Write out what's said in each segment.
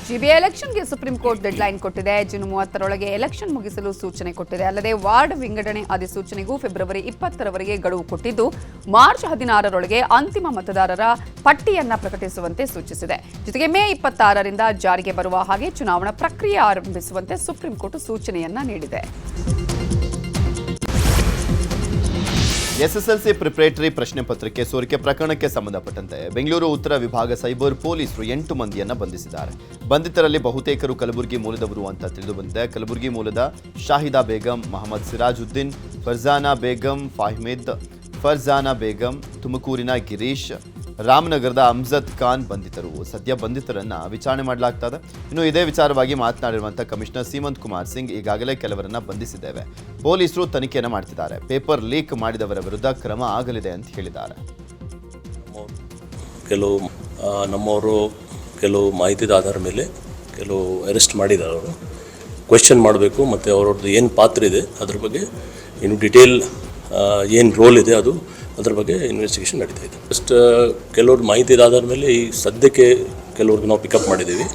GBA ಎಲೆಕ್ಷನ್ಗೆ supreme court deadline ಕೊಟ್ಟಿದೆ. June 30ರೊಳಗೆ election ಮುಗಿಸಲು ಸೂಚನೆ ಕೊಟ್ಟಿದೆ. ಅಲ್ಲದೆ ವಾರ್ಡ್ ವಿಂಗಡಣೆ ಅಧಿಸೂಚನೆಗೂ ಫೆಬ್ರವರಿ 20ರವರೆಗೆ ಗಡುವು ಕೊಟ್ಟಿದ್ದು, ಮಾರ್ಚ್ 16ರೊಳಗೆ ಅಂತಿಮ ಮತದಾರರ ಪಟ್ಟಿಯನ್ನ ಪ್ರಕಟಿಸುವಂತೆ ಸೂಚಿಸಿದೆ. ಜೊತೆಗೆ ಮೇ 26ರಿಂದ ಜಾರಿಗೆ ಬರುವ ಹಾಗೆ ಚುನಾವಣಾ ಪ್ರಕ್ರಿಯೆ ಆರಂಭಿಸುವಂತೆ ಸುಪ್ರೀಂ ಕೋರ್ಟ್ ಸೂಚನೆಯನ್ನ ನೀಡಿದೆ. ಎಸ್ಎಸ್ಎಲ್ಸಿ ಪ್ರಿಪರೇಟರಿ ಪ್ರಶ್ನೆ ಪತ್ರಿಕೆ ಸೋರಿಕೆ ಪ್ರಕರಣಕ್ಕೆ ಸಂಬಂಧಪಟ್ಟಂತೆ ಬೆಂಗಳೂರು ಉತ್ತರ ವಿಭಾಗ ಸೈಬರ್ ಪೊಲೀಸರು 8 ಮಂದಿಯನ್ನ ಬಂಧಿಸಿದ್ದಾರೆ. ಬಂಧಿತರಲ್ಲಿ ಬಹುತೇಕರು ಕಲಬುರಗಿ ಮೂಲದವರು ಅಂತ ತಿಳಿದು ಬಂದಿದೆ. ಕಲಬುರಗಿ ಮೂಲದ ಶಾಹಿದಾ ಬೇಗಂ, ಮೊಹಮ್ಮದ್ ಸಿರಾಜುದ್ದೀನ್, ಫರ್ಜಾನಾ ಬೇಗಂ, ಫರ್ಜಾನಾ ಬೇಗಂ, ತುಮಕೂರಿನ ಗಿರೀಶ್, ರಾಮನಗರದ ಅಮ್ಜದ್ ಖಾನ್ ಬಂಧಿತರು. ಸದ್ಯ ಬಂಧಿತರನ್ನ ವಿಚಾರಣೆ ಮಾಡಲಾಗ್ತದೆ. ಇನ್ನು ಇದೇ ವಿಚಾರವಾಗಿ ಮಾತನಾಡಿರುವಂತಹ ಕಮಿಷನರ್ ಸೀಮಂತ್ ಕುಮಾರ್ ಸಿಂಗ್, ಈಗಾಗಲೇ ಕೆಲವರನ್ನ ಬಂಧಿಸಿದ್ದೇವೆ, ಪೊಲೀಸರು ತನಿಖೆಯನ್ನು ಮಾಡ್ತಿದ್ದಾರೆ, ಪೇಪರ್ ಲೀಕ್ ಮಾಡಿದವರ ವಿರುದ್ಧ ಕ್ರಮ ಆಗಲಿದೆ ಅಂತ ಹೇಳಿದ್ದಾರೆ. ಕೆಲವು ನಮ್ಮವರು ಕೆಲವು ಮಾಹಿತಿದ ಆಧಾರ ಮೇಲೆ ಕೆಲವು ಅರೆಸ್ಟ್ ಮಾಡಿದ್ದಾರೆ. ಅವರು ಕ್ವೆಶ್ಚನ್ ಮಾಡಬೇಕು ಮತ್ತು ಅವರದ್ದು ಏನು ಪಾತ್ರ ಇದೆ ಅದ್ರ ಬಗ್ಗೆ ಇನ್ನು ಡಿಟೇಲ್ ಏನು ರೋಲ್ ಇದೆ ಅದ್ರ ಬಗ್ಗೆ ಇನ್ವೆಸ್ಟಿಗೇಷನ್ ನಡೀತಾ ಇದೆ. ಫಸ್ಟ್ ಕೆಲವ್ರ ಮಾಹಿತಿ ಆಧಾರ ಮೇಲೆ ಈ ಸದ್ಯಕ್ಕೆ ಕೆಲವ್ರಿಗೆ ನಾವು ಪಿಕಪ್ ಮಾಡಿದ್ದೀವಿ.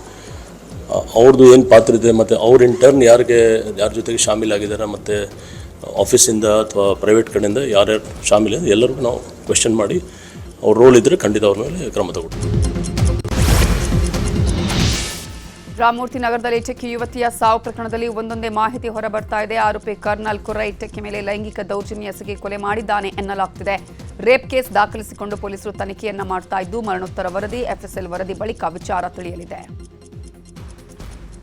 ಅವ್ರದ್ದು ಏನು ಪಾತ್ರ ಇದೆ ಮತ್ತು ಅವ್ರ ಇಂಟರ್ನ್ ಯಾರ ಜೊತೆಗೆ ಶಾಮೀಲಾಗಿದ್ದಾರೆ ಮತ್ತು ಆಫೀಸಿಂದ ಅಥವಾ ಪ್ರೈವೇಟ್ ಕಡೆಯಿಂದ ಯಾರ್ಯಾರು ಶಾಮೀಲಿದೆ ಎಲ್ಲರಿಗೂ ನಾವು ಕ್ವೆಶ್ಚನ್ ಮಾಡಿ ಅವ್ರ ರೋಲ್ ಇದ್ದರೆ ಖಂಡಿತ ಅವ್ರ ಮೇಲೆ ಕ್ರಮ ತಗೊಳ್ತೀವಿ. ರಾಮಮೂರ್ತಿ ನಗರದಲ್ಲಿ ಇಟಕ್ಕಿ ಯುವತಿಯ ಸಾವು ಪ್ರಕರಣದಲ್ಲಿ ಒಂದೊಂದೇ ಮಾಹಿತಿ ಹೊರಬರ್ತಾ ಇದೆ. ಆರೋಪಿ ಕರ್ನಲ್ ಕುರ್ರ ಇಟಕ್ಕಿ ಮೇಲೆ ಲೈಂಗಿಕ ದೌರ್ಜನ್ಯ ಎಸಗಿ ಕೊಲೆ ಮಾಡಿದ್ದಾನೆ ಎನ್ನಲಾಗ್ತಿದೆ. ರೇಪ್ ಕೇಸ್ ದಾಖಲಿಸಿಕೊಂಡು ಪೊಲೀಸರು ತನಿಖೆಯನ್ನ ಮಾಡ್ತಾ ಇದ್ದು, ಮರಣೋತ್ತರ ವರದಿ, ಎಫ್ಎಸ್ಎಲ್ ವರದಿ ಬಳಿಕ ವಿಚಾರ ತಿಳಿಯಲಿದೆ.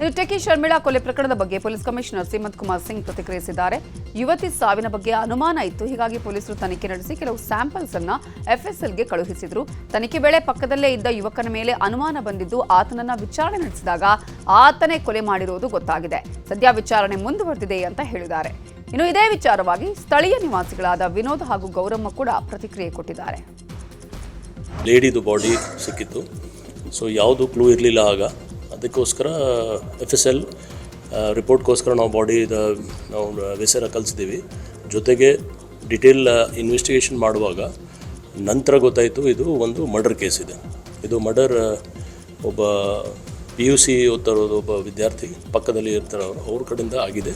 ಇಟಕ್ಕಿ ಶರ್ಮಿಳಾ ಕೊಲೆ ಪ್ರಕರಣದ ಬಗ್ಗೆ ಪೊಲೀಸ್ ಕಮಿಷನರ್ ಸೀಮಂತ್ ಕುಮಾರ್ ಸಿಂಗ್ ಪ್ರತಿಕ್ರಿಯಿಸಿದ್ದಾರೆ. ಯುವತಿ ಸಾವಿನ ಬಗ್ಗೆ ಅನುಮಾನ ಇತ್ತು, ಹೀಗಾಗಿ ಪೊಲೀಸರು ತನಿಖೆ ನಡೆಸಿ ಕೆಲವು ಸ್ಯಾಂಪಲ್ಸ್ ಅನ್ನ ಎಫ್ಎಸ್ಎಲ್ಗೆ ಕಳುಹಿಸಿದ್ರು. ತನಿಖೆ ವೇಳೆ ಪಕ್ಕದಲ್ಲೇ ಇದ್ದ ಯುವಕನ ಮೇಲೆ ಅನುಮಾನ ಬಂದಿದ್ದು, ಆತನನ್ನ ವಿಚಾರಣೆ ನಡೆಸಿದಾಗ ಆತನೇ ಕೊಲೆ ಮಾಡಿರುವುದು ಗೊತ್ತಾಗಿದೆ. ಸದ್ಯ ವಿಚಾರಣೆ ಮುಂದುವರೆದಿದೆ ಅಂತ ಹೇಳಿದ್ದಾರೆ. ಇನ್ನು ಇದೇ ವಿಚಾರವಾಗಿ ಸ್ಥಳೀಯ ನಿವಾಸಿಗಳಾದ ವಿನೋದ್ ಹಾಗೂ ಗೌರಮ್ಮ ಕೂಡ ಪ್ರತಿಕ್ರಿಯೆ ಕೊಟ್ಟಿದ್ದಾರೆ. ಲೇಡಿದು ಬಾಡಿ ಸಿಕ್ಕಿತ್ತು, ಸೊ ಯಾವುದು ಕ್ಲೂ ಇರಲಿಲ್ಲ. ಆಗ ಅದಕ್ಕೋಸ್ಕರ ಎಫ್ಎಸ್ಎಲ್ ರಿಪೋರ್ಟ್ಗೋಸ್ಕರ ನಾವು ನಾವು ವಿಸರ ಕಲಿಸಿದ್ದೀವಿ. ಜೊತೆಗೆ ಡಿಟೇಲ್ ಇನ್ವೆಸ್ಟಿಗೇಷನ್ ಮಾಡುವಾಗ ನಂತರ ಗೊತ್ತಾಯಿತು ಇದು ಒಂದು ಮರ್ಡರ್ ಕೇಸ್ ಇದೆ. ಇದು ಮರ್ಡರ್ ಒಬ್ಬ PUC ಓದ್ತಾರೋದು ಒಬ್ಬ ವಿದ್ಯಾರ್ಥಿ ಪಕ್ಕದಲ್ಲಿ ಇರ್ತಾರೆ, ಅವ್ರ ಕಡೆಯಿಂದ ಆಗಿದೆ.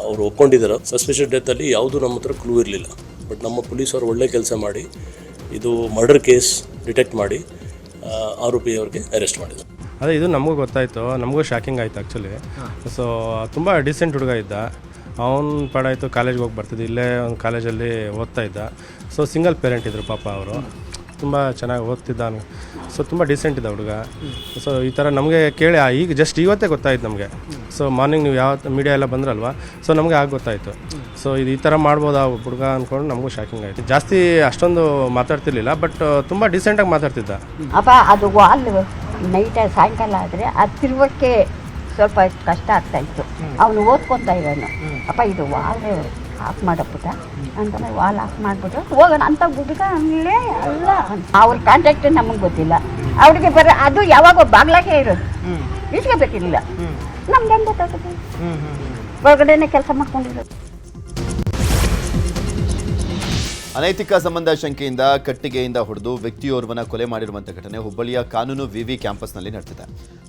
ಅವರು ಒಪ್ಕೊಂಡಿದ್ದಾರೆ. ಸಸ್ಪೆಷನ್ ಡೆತ್ತಲ್ಲಿ ಯಾವುದೂ ನಮ್ಮ ಹತ್ರ ಕ್ಲೂ ಇರಲಿಲ್ಲ. ಬಟ್ ನಮ್ಮ ಪೊಲೀಸರು ಒಳ್ಳೆ ಕೆಲಸ ಮಾಡಿ ಇದು ಮರ್ಡರ್ ಕೇಸ್ ಡಿಟೆಕ್ಟ್ ಮಾಡಿ ಆರೋಪಿಯವ್ರಿಗೆ ಅರೆಸ್ಟ್ ಮಾಡಿದ್ದಾರೆ. ಅದೇ ಇದು ನಮಗೂ ಗೊತ್ತಾಯಿತು, ನಮಗೂ ಶಾಕಿಂಗ್ ಆಯಿತು ಆ್ಯಕ್ಚುಲಿ. ಸೊ ತುಂಬ ಡಿಸೆಂಟ್ ಹುಡುಗ ಇದ್ದ, ಅವನು ಪಡಾಯಿತು, ಕಾಲೇಜ್ಗೆ ಹೋಗಿ ಬರ್ತಿದ್ದ, ಇಲ್ಲೇ ಒಂದು ಕಾಲೇಜಲ್ಲಿ ಓದ್ತಾ ಇದ್ದ. ಸೊ ಸಿಂಗಲ್ ಪೇರೆಂಟ್ ಇದ್ದರು ಪಾಪ, ಅವರು ತುಂಬ ಚೆನ್ನಾಗಿ ಓದ್ತಿದ್ದ. ಸೊ ತುಂಬ ಡಿಸೆಂಟ್ ಇದ್ದ ಹುಡುಗ. ಸೊ ಈ ಥರ ನಮಗೆ ಕೇಳಿ ಈಗ ಜಸ್ಟ್ ಇವತ್ತೇ ಗೊತ್ತಾಯ್ತು ನಮಗೆ. ಸೊ ಮಾರ್ನಿಂಗ್ ನೀವು ಯಾವ ಮೀಡಿಯಾ ಎಲ್ಲ ಬಂದ್ರಲ್ವ, ಸೊ ನಮಗೆ ಆಗ ಗೊತ್ತಾಯಿತು. ಸೊ ಇದು ಈ ಥರ ಮಾಡ್ಬೋದಾ ಹುಡುಗ ಅಂದ್ಕೊಂಡು ನಮಗೂ ಶಾಕಿಂಗ್ ಆಯಿತು. ಜಾಸ್ತಿ ಅಷ್ಟೊಂದು ಮಾತಾಡ್ತಿರ್ಲಿಲ್ಲ, ಬಟ್ ತುಂಬ ಡಿಸೆಂಟಾಗಿ ಮಾತಾಡ್ತಿದ್ದ. ಅಪ್ಪ ಅದು ವಾಲ್ ನೈಟ್ ಸಾಯಂಕಾಲ ಆದರೆ ಅದು ತಿರುವಕ್ಕೆ ಸ್ವಲ್ಪ ಕಷ್ಟ ಆಗ್ತಾಯಿತ್ತು. ಅವನು ಓದ್ಕೊತಾ ಇರೋನು, ಅಪ್ಪ ಇದು ವಾಲ್ ಆಫ್ ಮಾಡಪ್ಪುಟ ಅಂತಂದ್ರೆ ವಾಲ್ ಆಫ್ ಮಾಡಿಬಿಟ್ಟು ಹೋಗೋಣ ಅಂತ ಹುಡುಗ ಹಂಗಲೇ ಅಲ್ಲ. ಅವ್ರ ಕಾಂಟ್ಯಾಕ್ಟ್ ನಮಗೆ ಗೊತ್ತಿಲ್ಲ. ಅವ್ರಿಗೆ ಬರ ಅದು ಯಾವಾಗ ಬಾಗ್ಲಾಗೆ ಇರೋದು, ಇಸ್ಕೋಬೇಕಿರಲಿಲ್ಲ. ನಮ್ಗೆ ಹೆಂಗೆ ಗೊತ್ತಾಗುತ್ತೆ, ಹೊರಗಡೆನೇ ಕೆಲಸ ಮಾಡ್ಕೊಂಡಿರೋದು. ಅನೈತಿಕ ಸಂಬಂಧ ಶಂಕೆಯಿಂದ ಕಟ್ಟಿಗೆಯಿಂದ ಹೊಡೆದು ವ್ಯಕ್ತಿಯೋರ್ವನ ಕೊಲೆ ಮಾಡಿರುವಂತಹ ಘಟನೆ ಹುಬ್ಬಳ್ಳಿಯ ಕಾನೂನು ವಿವಿ ಕ್ಯಾಂಪಸ್ನಲ್ಲಿ ನಡೆದಿದೆ.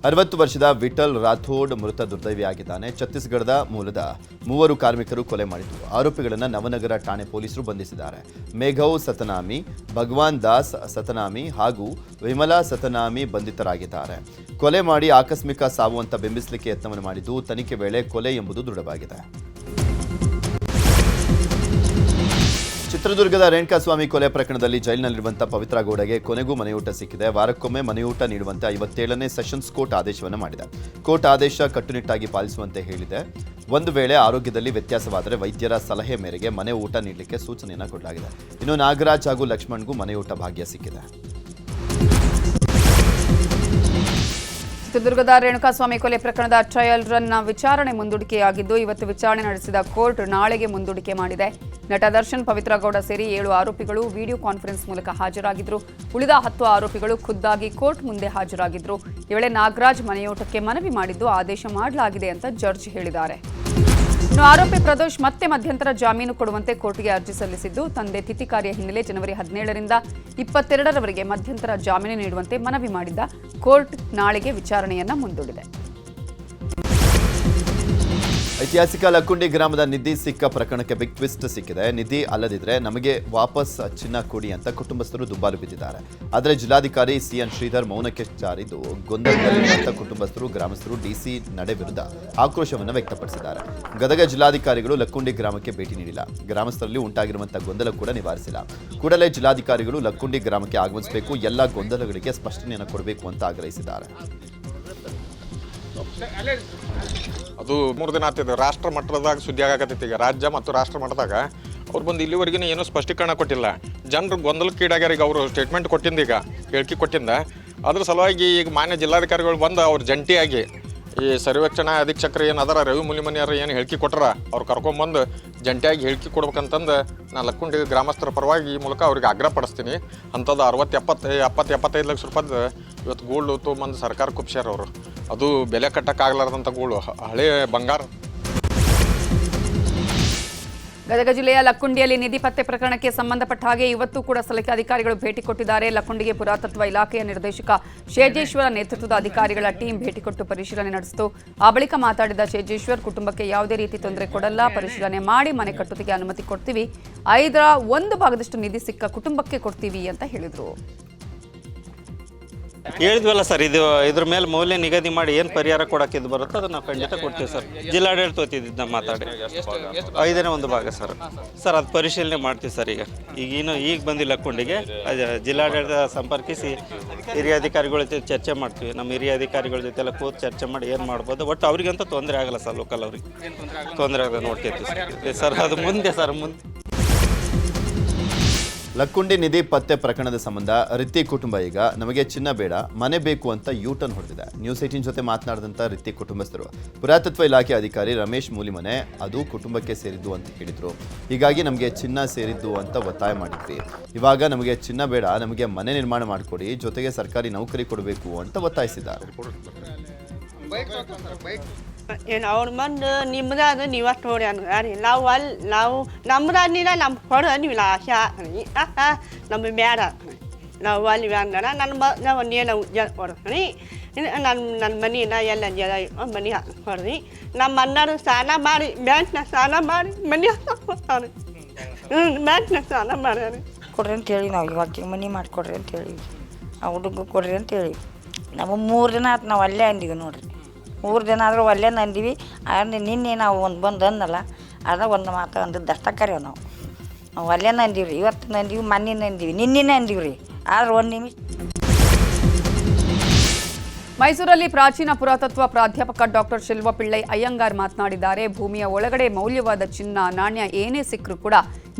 60 ವರ್ಷದ ವಿಠಲ್ ರಾಥೋಡ್ ಮೃತ ದುರ್ದೈವಿಯಾಗಿದ್ದಾನೆ. ಛತ್ತೀಸ್ಗಢದ ಮೂಲದ 3 ಕಾರ್ಮಿಕರು ಕೊಲೆ ಮಾಡಿದ್ರು. ಆರೋಪಿಗಳನ್ನು ನವನಗರ ಠಾಣೆ ಪೊಲೀಸರು ಬಂಧಿಸಿದ್ದಾರೆ. ಮೇಘೌ ಸತನಾಮಿ, ಭಗವಾನ್ ದಾಸ್ ಸತನಾಮಿ ಹಾಗೂ ವಿಮಲಾ ಸತನಾಮಿ ಬಂಧಿತರಾಗಿದ್ದಾರೆ. ಕೊಲೆ ಮಾಡಿ ಆಕಸ್ಮಿಕ ಸಾವು ಅಂತ ಬಿಂಬಿಸಲಿಕ್ಕೆ ಯತ್ನವನ್ನು ಮಾಡಿದ್ದು, ತನಿಖೆ ವೇಳೆ ಕೊಲೆ ಎಂಬುದು ದೃಢವಾಗಿದೆ. ಚಿತ್ರದುರ್ಗದ ರೇಣುಕಾಸ್ವಾಮಿ ಕೊಲೆ ಪ್ರಕರಣದಲ್ಲಿ ಜೈಲಿನಲ್ಲಿರುವಂತಹ ಪವಿತ್ರ ಗೌಡಗೆ ಕೊನೆಗೂ ಮನೆಯೂಟ ಸಿಕ್ಕಿದೆ. ವಾರಕ್ಕೊಮ್ಮೆ ಮನೆಯೂಟ ನೀಡುವಂತೆ 57ನೇ ಸೆಷನ್ಸ್ ಕೋರ್ಟ್ ಆದೇಶವನ್ನು ಮಾಡಿದೆ. ಕೋರ್ಟ್ ಆದೇಶ ಕಟ್ಟುನಿಟ್ಟಾಗಿ ಪಾಲಿಸುವಂತೆ ಹೇಳಿದೆ. ಒಂದು ವೇಳೆ ಆರೋಗ್ಯದಲ್ಲಿ ವ್ಯತ್ಯಾಸವಾದರೆ ವೈದ್ಯರ ಸಲಹೆ ಮೇರೆಗೆ ಮನೆ ಊಟ ನೀಡಲಿಕ್ಕೆ ಸೂಚನೆಯನ್ನು ಕೊಡಲಾಗಿದೆ. ಇನ್ನು ನಾಗರಾಜ್ ಹಾಗೂ ಲಕ್ಷ್ಮಣ್ಗೂ ಮನೆಯೂಟ ಭಾಗ್ಯ ಸಿಕ್ಕಿದೆ. ಚಿತ್ರದುರ್ಗದ ರೇಣುಕಾಸ್ವಾಮಿ ಕೊಲೆ ಪ್ರಕರಣದ ಟ್ರಯಲ್ ರನ್ ವಿಚಾರಣೆ ಮುಂದೂಡಿಕೆಯಾಗಿದ್ದು, ಇವತ್ತು ವಿಚಾರಣೆ ನಡೆಸಿದ ಕೋರ್ಟ್ ನಾಳೆಗೆ ಮುಂದೂಡಿಕೆ ಮಾಡಿದೆ. ನಟ ದರ್ಶನ್, ಪವಿತ್ರ ಗೌಡ ಸೇರಿ 7 ಆರೋಪಿಗಳು ವಿಡಿಯೋ ಕಾನ್ಫರೆನ್ಸ್ ಮೂಲಕ ಹಾಜರಾಗಿದ್ದರು. ಉಳಿದ 10 ಆರೋಪಿಗಳು ಖುದ್ದಾಗಿ ಕೋರ್ಟ್ ಮುಂದೆ ಹಾಜರಾಗಿದ್ದರು. ಈ ವೇಳೆ ನಾಗರಾಜ್ ಮನೆಯೋಟಕ್ಕೆ ಮನವಿ ಮಾಡಿದ್ದು ಆದೇಶ ಮಾಡಲಾಗಿದೆ ಅಂತ ಜಡ್ಜ್ ಹೇಳಿದ್ದಾರೆ. ಇನ್ನು ಆರೋಪಿ ಪ್ರದೋಷ್ ಮತ್ತೆ ಮಧ್ಯಂತರ ಜಾಮೀನು ಕೊಡುವಂತೆ ಕೋರ್ಟ್ಗೆ ಅರ್ಜಿ ಸಲ್ಲಿಸಿದ್ದು, ತಂದೆ ತಿಥಿ ಕಾರ್ಯ ಹಿನ್ನೆಲೆ ಜನವರಿ 17ರಿಂದ 22ರವರೆಗೆ ಮಧ್ಯಂತರ ಜಾಮೀನು ನೀಡುವಂತೆ ಮನವಿ ಮಾಡಿದ್ದ ಕೋರ್ಟ್ ನಾಳೆಗೆ ವಿಚಾರಣೆಯನ್ನ ಮುಂದೂಡಿದೆ. ಐತಿಹಾಸಿಕ ಲಕ್ಕುಂಡಿ ಗ್ರಾಮದ ನಿಧಿ ಸಿಕ್ಕ ಪ್ರಕರಣಕ್ಕೆ ಬಿಗ್ ಟ್ವಿಸ್ಟ್ ಸಿಕ್ಕಿದೆ. ನಿಧಿ ಅಲ್ಲದಿದ್ರೆ ನಮಗೆ ವಾಪಸ್ ಚಿನ್ನ ಕೊಡಿ ಅಂತ ಕುಟುಂಬಸ್ಥರು ದುಂಬಾಲು ಬಿದ್ದಿದ್ದಾರೆ. ಆದರೆ ಜಿಲ್ಲಾಧಿಕಾರಿ ಸಿಎನ್ ಶ್ರೀಧರ್ ಮೌನಕ್ಕೆ ಜಾರಿದ್ದು ಗೊಂದಲದಲ್ಲಿರುವಂತಹ ಕುಟುಂಬಸ್ಥರು, ಗ್ರಾಮಸ್ಥರು ಡಿಸಿ ನಡೆ ವಿರುದ್ಧ ಆಕ್ರೋಶವನ್ನು ವ್ಯಕ್ತಪಡಿಸಿದ್ದಾರೆ. ಗದಗ ಜಿಲ್ಲಾಧಿಕಾರಿಗಳು ಲಕ್ಕುಂಡಿ ಗ್ರಾಮಕ್ಕೆ ಭೇಟಿ ನೀಡಿಲ್ಲ. ಗ್ರಾಮಸ್ಥರಲ್ಲಿ ಉಂಟಾಗಿರುವಂತಹ ಗೊಂದಲ ಕೂಡ ನಿವಾರಿಸಿಲ್ಲ. ಕೂಡಲೇ ಜಿಲ್ಲಾಧಿಕಾರಿಗಳು ಲಕ್ಕುಂಡಿ ಗ್ರಾಮಕ್ಕೆ ಆಗಮಿಸಬೇಕು, ಎಲ್ಲ ಗೊಂದಲಗಳಿಗೆ ಸ್ಪಷ್ಟನೆಯನ್ನು ಕೊಡಬೇಕು ಅಂತ ಆಗ್ರಹಿಸಿದ್ದಾರೆ. ಅದು 3 ದಿನ ಆಗ್ತಿದೆ. ರಾಷ್ಟ್ರ ಮಟ್ಟದಾಗ ಸುದ್ದಿ ಆಗಕತ್ತೈತಿ. ಈಗ ರಾಜ್ಯ ಮತ್ತು ರಾಷ್ಟ್ರ ಮಟ್ಟದಾಗ ಅವ್ರು ಬಂದು ಇಲ್ಲಿವರೆಗಿನ ಏನೂ ಸ್ಪಷ್ಟೀಕರಣ ಕೊಟ್ಟಿಲ್ಲ. ಜನರು ಗೊಂದಲಕ್ಕೀಡಾಗ್ಯಾರ. ಈಗ ಅವರು ಸ್ಟೇಟ್ಮೆಂಟ್ ಕೊಟ್ಟಿಂದ, ಈಗ ಹೇಳಿಕೆ ಕೊಟ್ಟಿಂದ, ಅದ್ರ ಸಲುವಾಗಿ ಈಗ ಮಾನ್ಯ ಜಿಲ್ಲಾಧಿಕಾರಿಗಳು ಬಂದು ಅವ್ರು ಜಂಟಿಯಾಗಿ ಈ ಸರ್ವೇಕ್ಷಣಾ ಅಧೀಕ್ಷಕರು ಏನು ಅದರ ರವಿ ಮುನಿಮನಿಯರು ಏನು ಹೇಳಿಕೆ ಕೊಟ್ಟರ ಅವ್ರು ಕರ್ಕೊಂಬಂದು ಜಂಟಿಯಾಗಿ ಹೇಳಿಕೆ ಕೊಡ್ಬೇಕಂತಂದು ನಾನು ಲಕ್ಕುಂಡಿ ಗ್ರಾಮಸ್ಥರ ಪರವಾಗಿ ಈ ಮೂಲಕ ಅವ್ರಿಗೆ ಆಗ್ರಹ ಪಡಿಸ್ತೀನಿ. ಅಂಥದ್ದು 60-70-75 ಲಕ್ಷ ರೂಪಾಯಿ ಇವತ್ತು ಗೋಲ್ಡ್ ತೊಗೊಂಬಂದು ಸರ್ಕಾರ ಕುಪ್ಸ್ಯಾರ ಅವರು. ಅದು ಬೆಲೆ ಕಟ್ಟಕ್ಕಾಗಲಾರ್ದಂಥ ಗೋಲ್ಡ್, ಹಳೆ ಬಂಗಾರ. ಗದಗ ಜಿಲ್ಲೆಯ ಲಕ್ಕುಂಡಿಯಲ್ಲಿ ನಿಧಿ ಪತ್ತೆ ಪ್ರಕರಣಕ್ಕೆ ಸಂಬಂಧಪಟ್ಟ ಹಾಗೆ ಇವತ್ತು ಕೂಡ ಸ್ಥಳಕ್ಕೆ ಅಧಿಕಾರಿಗಳು ಭೇಟಿ ಕೊಟ್ಟಿದ್ದಾರೆ. ಲಕ್ಕುಂಡಿಗೆ ಪುರಾತತ್ವ ಇಲಾಖೆಯ ನಿರ್ದೇಶಕ ಶೇಜೇಶ್ವರ ನೇತೃತ್ವದ ಅಧಿಕಾರಿಗಳ ಟೀಮ್ ಭೇಟಿ ಕೊಟ್ಟು ಪರಿಶೀಲನೆ ನಡೆಸಿತು. ಆ ಬಳಿಕ ಮಾತಾಡಿದ ಶೇಜೇಶ್ವರ್, ಕುಟುಂಬಕ್ಕೆ ಯಾವುದೇ ರೀತಿ ತೊಂದರೆ ಕೊಡಲ್ಲ, ಪರಿಶೀಲನೆ ಮಾಡಿ ಮನೆ ಕಟ್ಟುತ್ತಿಗೆ ಅನುಮತಿ ಕೊಡ್ತೀವಿ, 5ರ 1 ಭಾಗದಷ್ಟು ನಿಧಿ ಸಿಕ್ಕ ಕುಟುಂಬಕ್ಕೆ ಕೊಡ್ತೀವಿ ಅಂತ ಹೇಳಿದರು. ಹೇಳಿದ್ವಲ್ಲ ಸರ್, ಇದ್ರ ಮೇಲೆ ಮೌಲ್ಯ ನಿಗದಿ ಮಾಡಿ ಏನು ಪರಿಹಾರ ಕೊಡೋಕ್ಕಿದ್ದು ಬರುತ್ತೋ ಅದನ್ನು ನಾವು ಖಂಡಿತ ಕೊಡ್ತೀವಿ ಸರ್. ಜಿಲ್ಲಾಡಳಿತ ಹೋಗ್ತಿದ್ದು ನಾವು ಮಾತಾಡಿ 5ನೇ 1 ಭಾಗ ಸರ್ ಅದು ಪರಿಶೀಲನೆ ಮಾಡ್ತೀವಿ ಸರ್. ಈಗ ಬಂದಿಲ್ಲ ಲಕ್ಕುಂಡಿಗೆ, ಜಿಲ್ಲಾಡಳಿತ ಸಂಪರ್ಕಿಸಿ ಹಿರಿಯ ಅಧಿಕಾರಿಗಳ ಜೊತೆ ಚರ್ಚೆ ಮಾಡ್ತೀವಿ. ನಮ್ಮ ಹಿರಿಯ ಅಧಿಕಾರಿಗಳ ಜೊತೆ ಎಲ್ಲ ಕೂತು ಚರ್ಚೆ ಮಾಡಿ ಏನು ಮಾಡ್ಬೋದು. ಒಟ್ಟು ಅವ್ರಿಗಂತೂ ತೊಂದರೆ ಆಗಲ್ಲ ಸರ್, ಲೋಕಲ್ ಅವ್ರಿಗೆ ತೊಂದರೆ ಆಗಲ್ಲ ನೋಡ್ಕೊತೀವಿ ಸರ್. ಅದು ಮುಂದೆ. ಲಕ್ಕುಂಡಿ ನಿಧಿ ಪತ್ತೆ ಪ್ರಕರಣದ ಸಂಬಂಧ ರಿತ್ತಿ ಕುಟುಂಬ ಈಗ ನಮಗೆ ಚಿನ್ನ ಬೇಡ, ಮನೆ ಬೇಕು ಅಂತ ಯೂಟರ್ನ್ ಹೊಡೆದಿದೆ. ನ್ಯೂಸ್ 18 ಜೊತೆ ಮಾತನಾಡಿದಂಥ ರಿತ್ತಿ ಕುಟುಂಬಸ್ಥರು, ಪುರಾತತ್ವ ಇಲಾಖೆ ಅಧಿಕಾರಿ ರಮೇಶ್ ಮೂಲಿಮನೆ ಅದು ಕುಟುಂಬಕ್ಕೆ ಸೇರಿದ್ದು ಅಂತ ಹೇಳಿದ್ರು. ಹೀಗಾಗಿ ನಮಗೆ ಚಿನ್ನ ಸೇರಿದ್ದು ಅಂತ ಒತ್ತಾಯ ಮಾಡಿದ್ವಿ. ಇವಾಗ ನಮಗೆ ಚಿನ್ನ ಬೇಡ, ನಮಗೆ ಮನೆ ನಿರ್ಮಾಣ ಮಾಡಿಕೊಡಿ, ಜೊತೆಗೆ ಸರ್ಕಾರಿ ನೌಕರಿ ಕೊಡಬೇಕು ಅಂತ ಒತ್ತಾಯಿಸಿದ್ದಾರೆ. ಏನು ಅವ್ರ ಬಂದು ನಿಮ್ಮದಾದ್ರೆ ನೀವು ನೋಡಿ ಅನ್ರಿ, ನಾವು ನಮ್ಮದಾದ್ನಿಲ್ಲ ನಮ್ಗೆ ಕೊಡು ನೀವು ಆಶಾ ನಮಗೆ ಬೇಡ, ನಾವು ಅಲ್ಲಿ ಅಂದ್ರೆ ನಾವು ನೇನ ಉಜ್ಜಾರ ಕೊಡ್ರಿ, ನನ್ನ ಮನೆನ ಎಲ್ಲ ಜನ ಮನೆ ಕೊಡ್ರಿ. ನಮ್ಮ ಅಣ್ಣರು ಸ್ನಾನ ಮಾಡಿ ಬ್ಯಾಂಕ್ನಾಗ ಸ್ನಾನ ಮಾಡಿ ಮನೆ ಹಾಕ್ಕೊಡ್ತಾರೆ. ಬ್ಯಾಂಕ್ನಾಗ ಸ್ನಾನ ಮಾಡ್ಯಾರಿ ಕೊಡ್ರಿ ಅಂತೇಳಿ ನಾವು ಇವಾಗ ಮನೆ ಮಾಡಿಕೊಡ್ರಿ ಅಂತೇಳಿ ಆ ಹುಡುಗ ಕೊಡ್ರಿ ಅಂತೇಳಿ ನಾವು 3 ದಿನ ಆಯ್ತು ನಾವು ಅಲ್ಲೇ ಅಂದೀವಿ ನೋಡ್ರಿ. 3 ದಿನ ಆದರೂ ಅಲ್ಲೇ ಅಂದೀವಿ. ನಿನ್ನೆ ನಾವು ಬಂದು ಅಂದಲ್ಲ, ಅದ ಒಂದು ಮಾತು ಅಂದದ್ದು ಅಷ್ಟ ಕರೆ ನಾವು ಅಲ್ಲೇ ಅಂದೀವಿ ರೀ. ಇವತ್ತು ಅಂದೀವಿ, ಮೊನ್ನೆ ಅಂದೀವಿ, ನಿನ್ನೆ ಅಂದೀವಿ ರೀ. ಆದ್ರೆ 1 ನಿಮಿಷ. ಮೈಸೂರಲ್ಲಿ ಪ್ರಾಚೀನ ಪುರಾತತ್ವ ಪ್ರಾಧ್ಯಾಪಕ ಡಾಕ್ಟರ್ ಶಿಲ್ವ ಪಿಳ್ಳೈ ಅಯ್ಯಂಗಾರ್ ಮಾತನಾಡಿದ್ದಾರೆ. ಭೂಮಿಯ ಒಳಗಡೆ ಮೌಲ್ಯವಾದ ಚಿನ್ನ, ನಾಣ್ಯ ಏನೇ ಸಿಕ್ಕರೂ ಕೂಡ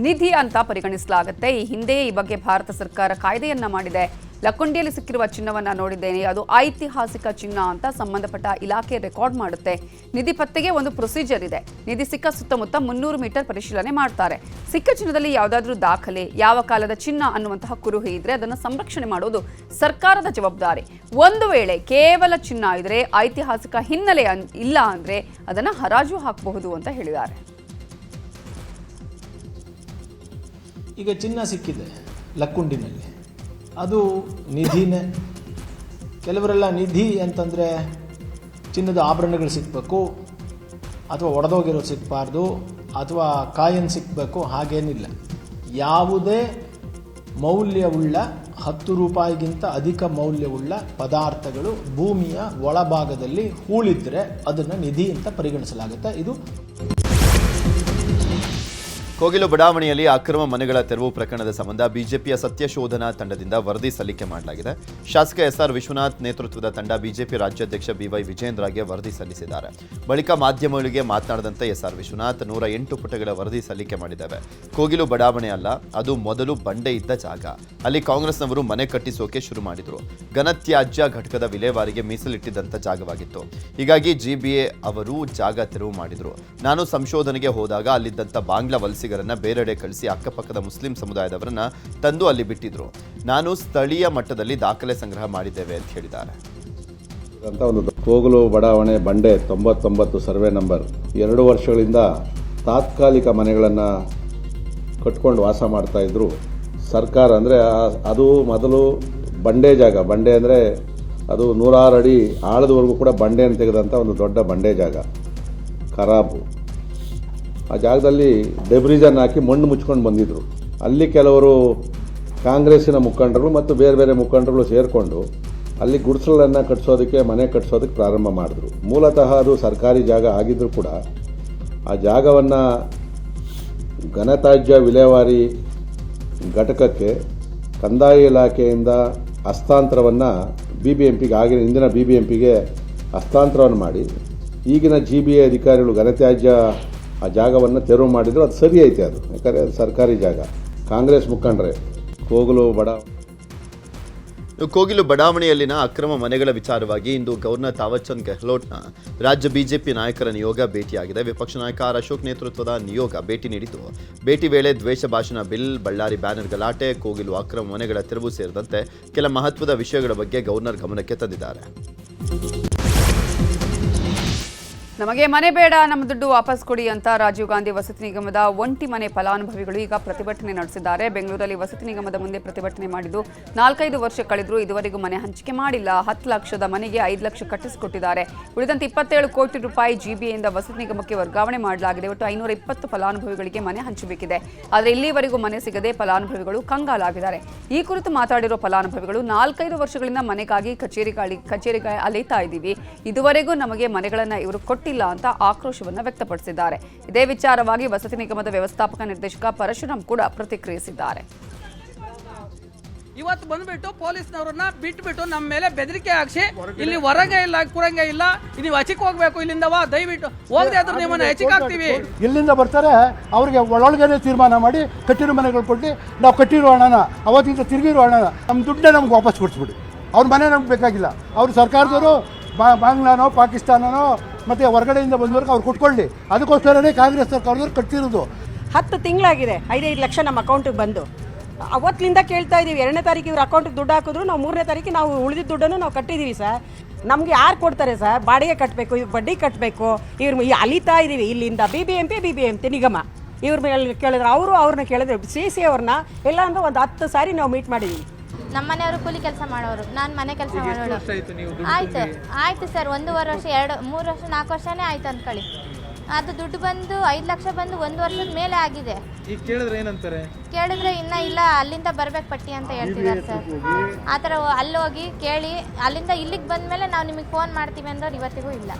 ನಿಧಿ ಅಂತ ಪರಿಗಣಿಸಲಾಗುತ್ತೆ. ಈ ಹಿಂದೆ ಈ ಬಗ್ಗೆ ಭಾರತ ಸರ್ಕಾರ ಕಾಯ್ದೆಯನ್ನ ಮಾಡಿದೆ. ಲಕ್ಕುಂಡಿಯಲ್ಲಿ ಸಿಕ್ಕಿರುವ ಚಿನ್ನವನ್ನ ನೋಡಿದ್ದೇನೆ, ಅದು ಐತಿಹಾಸಿಕ ಚಿನ್ನ ಅಂತ ಸಂಬಂಧಪಟ್ಟ ಇಲಾಖೆ ರೆಕಾರ್ಡ್ ಮಾಡುತ್ತೆ. ನಿಧಿ ಪತ್ತೆಗೆ ಒಂದು ಪ್ರೊಸೀಜರ್ ಇದೆ. ನಿಧಿ ಸಿಕ್ಕ ಸುತ್ತಮುತ್ತ 300 ಮೀಟರ್ ಪರಿಶೀಲನೆ ಮಾಡ್ತಾರೆ. ಸಿಕ್ಕ ಚಿನ್ನದಲ್ಲಿ ಯಾವುದಾದ್ರೂ ದಾಖಲೆ, ಯಾವ ಕಾಲದ ಚಿನ್ನ ಅನ್ನುವಂತಹ ಕುರುಹು ಇದ್ರೆ ಅದನ್ನು ಸಂರಕ್ಷಣೆ ಮಾಡೋದು ಸರ್ಕಾರದ ಜವಾಬ್ದಾರಿ. ಒಂದು ವೇಳೆ ಕೇವಲ ಚಿನ್ನ ಇದ್ರೆ, ಐತಿಹಾಸಿಕ ಹಿನ್ನೆಲೆ ಇಲ್ಲ ಅಂದ್ರೆ ಅದನ್ನ ಹರಾಜು ಹಾಕಬಹುದು ಅಂತ ಹೇಳಿದ್ದಾರೆ. ಈಗ ಚಿನ್ನ ಸಿಕ್ಕಿದೆ ಲಕ್ಕುಂಡಿನಲ್ಲಿ, ಅದು ನಿಧಿನೇ. ಕೆಲವರೆಲ್ಲ ನಿಧಿ ಅಂತಂದರೆ ಚಿನ್ನದ ಆಭರಣಗಳು ಸಿಕ್ಕಬೇಕು, ಅಥವಾ ಒಡೆದೋಗಿರೋದು ಸಿಕ್ಕಬಾರ್ದು, ಅಥವಾ ಕಾಯಿನ್ ಸಿಕ್ಕಬೇಕು, ಹಾಗೇನಿಲ್ಲ. ಯಾವುದೇ ಮೌಲ್ಯವುಳ್ಳ 10 ರೂಪಾಯಿಗಿಂತ ಅಧಿಕ ಮೌಲ್ಯವುಳ್ಳ ಪದಾರ್ಥಗಳು ಭೂಮಿಯ ಒಳಭಾಗದಲ್ಲಿ ಹೂಳಿದ್ರೆ ಅದನ್ನು ನಿಧಿ ಅಂತ ಪರಿಗಣಿಸಲಾಗುತ್ತೆ. ಇದು ಕೋಗಿಲು ಬಡಾವಣೆಯಲ್ಲಿ ಅಕ್ರಮ ಮನೆಗಳ ತೆರವು ಪ್ರಕರಣದ ಸಂಬಂಧ ಬಿಜೆಪಿಯ ಸತ್ಯಶೋಧನಾ ತಂಡದಿಂದ ವರದಿ ಸಲ್ಲಿಕೆ ಮಾಡಲಾಗಿದೆ. ಶಾಸಕ ಎಸ್ಆರ್ ವಿಶ್ವನಾಥ್ ನೇತೃತ್ವದ ತಂಡ ಬಿಜೆಪಿ ರಾಜ್ಯಾಧ್ಯಕ್ಷ ಬಿವೈ ವಿಜೇಂದ್ರಗೆ ವರದಿ ಸಲ್ಲಿಸಿದ್ದಾರೆ. ಬಳಿಕ ಮಾಧ್ಯಮಗಳಿಗೆ ಮಾತನಾಡಿದಂತೆ ಎಸ್ಆರ್ ವಿಶ್ವನಾಥ್ 108 ಪುಟಗಳ ವರದಿ ಸಲ್ಲಿಕೆ ಮಾಡಿದ್ದೇವೆ. ಕೋಗಿಲು ಬಡಾವಣೆ ಅಲ್ಲ, ಅದು ಮೊದಲು ಬಂಡೆ ಇದ್ದ ಜಾಗ. ಅಲ್ಲಿ ಕಾಂಗ್ರೆಸ್ನವರು ಮನೆ ಕಟ್ಟಿಸೋಕೆ ಶುರು ಮಾಡಿದ್ರು. ಘನತ್ಯಾಜ್ಯ ಘಟಕದ ವಿಲೇವಾರಿಗೆ ಮೀಸಲಿಟ್ಟಿದ್ದಂಥ ಜಾಗವಾಗಿತ್ತು. ಹೀಗಾಗಿ ಜಿಬಿಎ ಅವರು ಜಾಗ ತೆರವು ಮಾಡಿದ್ರು. ನಾನು ಸಂಶೋಧನೆಗೆ ಹೋದಾಗ ಅಲ್ಲಿದ್ದಂಥ ಬಾಂಗ್ಲಾ ವಲಸಿಗರನ್ನ ಬೇರೆಡೆ ಕಳಿಸಿ ಅಕ್ಕಪಕ್ಕದ ಮುಸ್ಲಿಂ ಸಮುದಾಯದವರನ್ನ ತಂದು ಅಲ್ಲಿ ಬಿಟ್ಟಿದ್ರು. ನಾನು ಸ್ಥಳೀಯ ಮಟ್ಟದಲ್ಲಿ ದಾಖಲೆ ಸಂಗ್ರಹ ಮಾಡಿದ್ದೇವೆ ಅಂತ ಹೇಳಿದ್ದಾರೆ. ಅಂತ ಒಂದು ಕೋಗಲು ಬಡಾವಣೆ ಬಂಡೆ 99 ಸರ್ವೆ ನಂಬರ್ 2 ವರ್ಷಗಳಿಂದ ತಾತ್ಕಾಲಿಕ ಮನೆಗಳನ್ನು ಕಟ್ಕೊಂಡು ವಾಸ ಮಾಡ್ತಾ ಇದ್ರು. ಸರ್ಕಾರ ಅಂದರೆ ಅದು ಮೊದಲು ಬಂಡೆ ಜಾಗ, ಬಂಡೆ ಅಂದರೆ ಅದು 106 ಅಡಿ ಆಳದವರೆಗೂ ಕೂಡ ಬಂಡೆಯನ್ನು ತೆಗೆದಂಥ ಒಂದು ದೊಡ್ಡ ಬಂಡೆ ಜಾಗ, ಖರಾಬು. ಆ ಜಾಗದಲ್ಲಿ ಡೆಬ್ರಿಜನ್ ಹಾಕಿ ಮಣ್ಣು ಮುಚ್ಕೊಂಡು ಬಂದಿದ್ದರು. ಅಲ್ಲಿ ಕೆಲವರು ಕಾಂಗ್ರೆಸ್ಸಿನ ಮುಖಂಡರು ಮತ್ತು ಬೇರೆ ಬೇರೆ ಮುಖಂಡರುಗಳು ಸೇರಿಕೊಂಡು ಅಲ್ಲಿ ಗುಡಿಸಲನ್ನು ಕಟ್ಸೋದಕ್ಕೆ, ಮನೆ ಕಟ್ಸೋದಕ್ಕೆ ಪ್ರಾರಂಭ ಮಾಡಿದ್ರು. ಮೂಲತಃ ಅದು ಸರ್ಕಾರಿ ಜಾಗ ಆಗಿದ್ದರೂ ಕೂಡ ಆ ಜಾಗವನ್ನು ಘನತ್ಯಾಜ್ಯ ವಿಲೇವಾರಿ ಘಟಕಕ್ಕೆ ಕಂದಾಯ ಇಲಾಖೆಯಿಂದ ಹಸ್ತಾಂತರವನ್ನು BBMPಗೆ, ಆಗಿನ ಹಿಂದಿನ BBMPಗೆ ಹಸ್ತಾಂತರವನ್ನು ಮಾಡಿ ಈಗಿನ GBA ಅಧಿಕಾರಿಗಳು ಘನತ್ಯಾಜ್ಯ ಆ ಜಾಗವನ್ನು ತೆರವು ಮಾಡಿದ್ರು. ಅದು ಸರಿ ಐತೆ, ಅದು ಯಾಕಂದರೆ ಅದು ಸರ್ಕಾರಿ ಜಾಗ. ಕಾಂಗ್ರೆಸ್ ಮುಖಂಡರೇ ಕೋಗಿಲು ಬಡಾವಣೆಯಲ್ಲಿನ ಅಕ್ರಮ ಮನೆಗಳ ವಿಚಾರವಾಗಿ ಇಂದು ಗವರ್ನರ್ ತಾವರ್ಚಂದ್ ಗೆಹ್ಲೋಟ್ನ ರಾಜ್ಯ ಬಿಜೆಪಿ ನಾಯಕರ ನಿಯೋಗ ಭೇಟಿಯಾಗಿದೆ. ವಿಪಕ್ಷ ನಾಯಕ ಅಶೋಕ್ ನೇತೃತ್ವದ ನಿಯೋಗ ಭೇಟಿ ನೀಡಿದ್ದು, ಭೇಟಿ ವೇಳೆ ದ್ವೇಷ ಭಾಷಣ ಬಿಲ್, ಬಳ್ಳಾರಿ ಬ್ಯಾನರ್ ಗಲಾಟೆ, ಕೋಗಿಲು ಅಕ್ರಮ ಮನೆಗಳ ತೆರವು ಸೇರಿದಂತೆ ಕೆಲ ಮಹತ್ವದ ವಿಷಯಗಳ ಬಗ್ಗೆ ಗವರ್ನರ್ ಗಮನಕ್ಕೆ ತಂದಿದ್ದಾರೆ. ನಮಗೆ ಮನೆ ಬೇಡ, ನಮ್ಮ ದುಡ್ಡು ವಾಪಸ್ ಕೊಡಿ ಅಂತ ರಾಜೀವ್ ಗಾಂಧಿ ವಸತಿ ನಿಗಮದ ಒಂಟಿ ಮನೆ ಫಲಾನುಭವಿಗಳು ಈಗ ಪ್ರತಿಭಟನೆ ನಡೆಸಿದ್ದಾರೆ. ಬೆಂಗಳೂರಲ್ಲಿ ವಸತಿ ನಿಗಮದ ಮುಂದೆ ಪ್ರತಿಭಟನೆ ಮಾಡಿದ್ದು 4-5 ವರ್ಷ ಕಳೆದರೂ ಇದುವರೆಗೂ ಮನೆ ಹಂಚಿಕೆ ಮಾಡಿಲ್ಲ. 10 ಲಕ್ಷದ ಮನೆಗೆ 5 ಲಕ್ಷ ಕಟ್ಟಿಸಿಕೊಟ್ಟಿದ್ದಾರೆ. ಉಳಿದಂತೆ 27 ಕೋಟಿ ರೂಪಾಯಿ GBAಯಿಂದ ವಸತಿ ನಿಗಮಕ್ಕೆ ವರ್ಗಾವಣೆ ಮಾಡಲಾಗಿದೆ. ಒಟ್ಟು 520 ಫಲಾನುಭವಿಗಳಿಗೆ ಮನೆ ಹಂಚಬೇಕಿದೆ. ಆದರೆ ಇಲ್ಲಿವರೆಗೂ ಮನೆ ಸಿಗದೆ ಫಲಾನುಭವಿಗಳು ಕಂಗಾಲಾಗಿದ್ದಾರೆ. ಈ ಕುರಿತು ಮಾತಾಡಿರೋ ಫಲಾನುಭವಿಗಳು 4-5 ವರ್ಷಗಳಿಂದ ಮನೆಗಾಗಿ ಕಚೇರಿಗೆ ಅಲೆಯುತ್ತಾ ಇದ್ದೀವಿ, ಇದುವರೆಗೂ ನಮಗೆ ಮನೆಗಳನ್ನು ಇವರು ಕೊಟ್ಟಿಲ್ಲ ಅಂತ ಆಕ್ರೋಶವನ್ನು ವ್ಯಕ್ತಪಡಿಸಿದ್ದಾರೆ. ಇದೇ ವಿಚಾರವಾಗಿ ವಸತಿ ನಿಗಮದ ವ್ಯವಸ್ಥಾಪಕ ನಿರ್ದೇಶಕ ಪರಶುರಾಮ್ ಕೂಡ ಪ್ರತಿಕ್ರಿಯಿಸಿದ್ದಾರೆ. ಇವತ್ತು ಬಂದ್ಬಿಟ್ಟು ಪೊಲೀಸ್ನವ್ರನ್ನ ಬಿಟ್ಬಿಟ್ಟು ನಮ್ಮ ಮೇಲೆ ಬೆದರಿಕೆ ಹಾಕ್ಸಿ ಇಲ್ಲಿ ಹೊರಗೆ ಇಲ್ಲ, ಕುರಂಗೆ ಇಲ್ಲ, ನೀವು ಹಚಿಕ್ ಹೋಗ್ಬೇಕು, ಇಲ್ಲಿಂದವಾ ದಯವಿಟ್ಟು ಹೋಗದೆ ಆದ್ರೂ ನಿಮ್ಮನ್ನ ಹೆಚ್ಚಿಗೆ ಹಾಕ್ತೀವಿ. ಎಲ್ಲಿಂದ ಬರ್ತಾರೆ ಅವ್ರಿಗೆ ಒಳಗಡೆ ತೀರ್ಮಾನ ಮಾಡಿ ಕಟ್ಟಿರೋ ಮನೆಗಳು ಕೊಟ್ಟು ನಾವು ಕಟ್ಟಿರೋ ಹಣನ ಅವತ್ತಿಂದ ತಿರುಗಿರೋ ಹಣನ ನಮ್ಮ ದುಡ್ಡನ್ನ ನಮ್ಗೆ ವಾಪಸ್ ಕೊಡಿಸ್ಬಿಡಿ. ಅವ್ರ ಮನೆ ನಮ್ಗೆ ಬೇಕಾಗಿಲ್ಲ. ಅವರು ಸರ್ಕಾರದವರು ಬಾಂಗ್ಲಾನೋ ಪಾಕಿಸ್ತಾನನೋ ಮತ್ತು ಹೊರಗಡೆಯಿಂದ ಬಂದವ್ರಿಗೆ ಅವ್ರು ಕೊಟ್ಕೊಳ್ಳಿ. ಅದಕ್ಕೋಸ್ಕರನೇ ಕಾಂಗ್ರೆಸ್ ಸರ್ಕಾರದವ್ರು ಕಟ್ತಿರೋದು. 10 ತಿಂಗಳಾಗಿದೆ 5-5 ಲಕ್ಷ ನಮ್ಮ ಅಕೌಂಟಿಗೆ ಬಂದು. ಅವತ್ತಿನಿಂದ ಕೇಳ್ತಾ ಇದ್ದೀವಿ. 2ನೇ ತಾರೀಕು ಇವ್ರ ಅಕೌಂಟಿಗೆ ದುಡ್ಡು ಹಾಕಿದ್ರು, ನಾವು 3ನೇ ತಾರೀಕು ನಾವು ಉಳಿದಿದ್ದ ದುಡ್ಡನ್ನು ನಾವು ಕಟ್ಟಿದ್ದೀವಿ ಸರ್. ನಮಗೆ ಯಾರು ಕೊಡ್ತಾರೆ ಸರ್? ಬಾಡಿಗೆ ಕಟ್ಟಬೇಕು, ಇವ್ರು ಬಡ್ಡಿ ಕಟ್ಟಬೇಕು. ಇವ್ರು ಅಲಿತಾ ಇದ್ದೀವಿ ಇಲ್ಲಿಂದ BBMP ನಿಗಮ. ಇವ್ರ ಮೇಲೆ ಕೇಳಿದ್ರೆ ಅವ್ರನ್ನ ಕೇಳಿದ್ರೆ CC ಅವ್ರನ್ನ ಎಲ್ಲ ಅಂದ್ರೆ ಒಂದು 10 ಸಾರಿ ನಾವು ಮೀಟ್ ಮಾಡಿದ್ದೀವಿ. ನಮ್ಮ ಮನೆಯವರು ಕೂಲಿ ಕೆಲಸ ಮಾಡೋರು, ನಾನು ಮನೆ ಕೆಲಸ ಮಾಡೋರು. ಆಯ್ತು ಸರ್, 1.5 ವರ್ಷ 2-3 ವರ್ಷ 4 ವರ್ಷನೇ ಆಯ್ತು ಅಂದ್ಕೊಳ್ಳಿ. ಅದು ದುಡ್ಡು ಬಂದು 5 ಲಕ್ಷ ಬಂದು 1 ವರ್ಷದ ಮೇಲೆ ಆಗಿದೆ. ಈಗ ಕೇಳಿದ್ರೆ ಏನಂತಾರೆ? ಕೇಳಿದ್ರೆ ಇನ್ನ ಇಲ್ಲ, ಅಲ್ಲಿಂದ ಬರ್ಬೇಕು ಪಟ್ಟಿ ಅಂತ ಹೇಳ್ತಿದ್ದಾರೆ ಸರ್. ಆ ಥರ ಅಲ್ಲಿ ಹೋಗಿ ಕೇಳಿ ಅಲ್ಲಿಂದ ಇಲ್ಲಿಗೆ ಬಂದಮೇಲೆ ನಾವು ನಿಮಗೆ ಫೋನ್ ಮಾಡ್ತೀವಿ ಅಂದವ್ರು ಇವತ್ತಿಗೂ ಇಲ್ಲ.